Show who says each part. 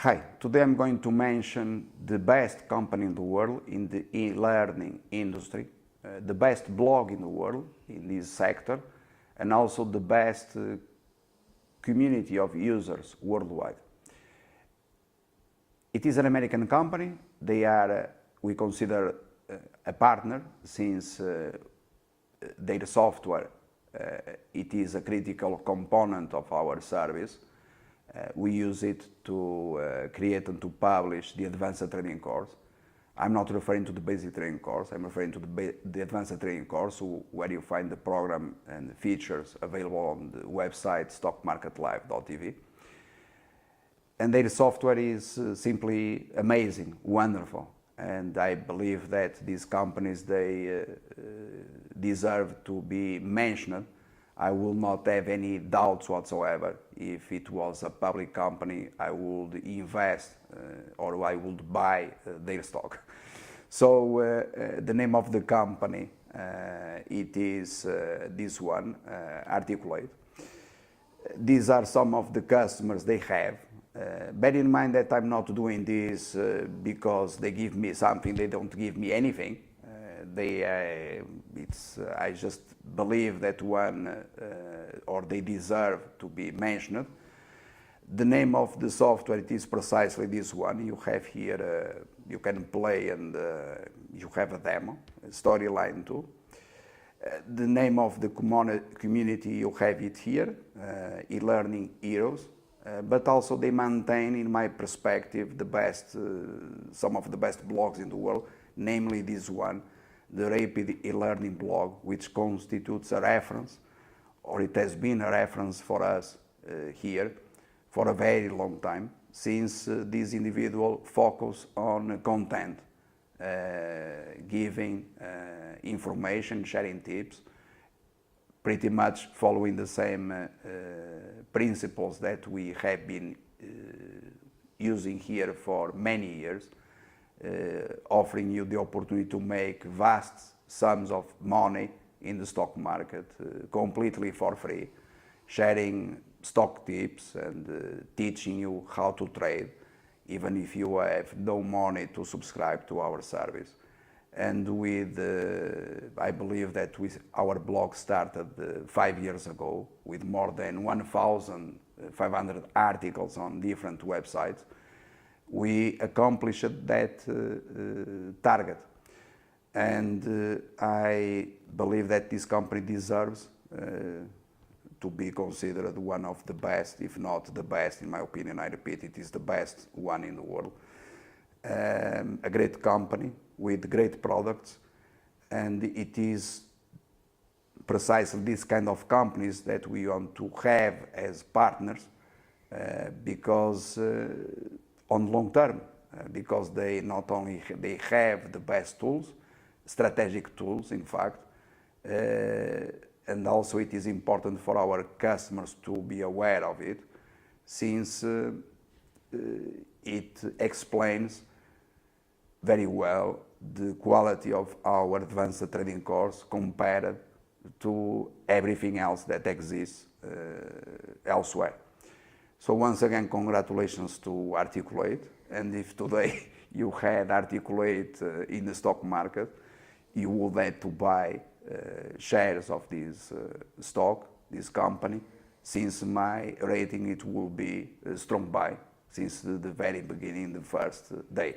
Speaker 1: Hi, today I'm going to mention the best company in the world in the e-learning industry, the best blog in the world in this sector, and also the best community of users worldwide. It is an American company. They are, we consider, a partner since their software it is a critical component of our service. We use it to create and to publish the advanced training course. I'm not referring to the basic training course, I'm referring to the advanced training course, where you find the program and the features available on the website stockmarketlive.tv. And their software is simply amazing, wonderful. And I believe that these companies, they deserve to be mentioned. I will not have any doubts whatsoever. If it was a public company, I would invest or I would buy their stock. So the name of the company, it is this one, Articulate. These are some of the customers they have. Bear in mind that I'm not doing this because they give me something, they don't give me anything. I just believe that or they deserve to be mentioned. The name of the software, it is precisely this one. You have here, you can play and you have a demo, a storyline too. The name of the community, you have it here, e-learning heroes. But also they maintain, in my perspective, the best, some of the best blogs in the world, namely this one, the Rapid e-learning blog, which constitutes a reference, or it has been a reference for us here for a very long time, since this individual focus on content, giving information, sharing tips, pretty much following the same principles that we have been using here for many years, offering you the opportunity to make vast sums of money in the stock market completely for free, sharing stock tips and teaching you how to trade, even if you have no money to subscribe to our service. And I believe that our blog started 5 years ago with more than 1,500 articles on different websites. We accomplished that target. And I believe that this company deserves to be considered one of the best, if not the best, in my opinion. I repeat, it is the best one in the world. A great company with great products, and it is precisely this kind of companies that we want to have as partners because on long term, because they not only they have the best tools, strategic tools in fact, and also it is important for our customers to be aware of it, since it explains very well the quality of our advanced trading course compared to everything else that exists elsewhere. So once again, congratulations to Articulate, and if today you had Articulate in the stock market, you would have to buy shares of this stock, this company. Since my rating, it will be a strong buy since the very beginning, the first day.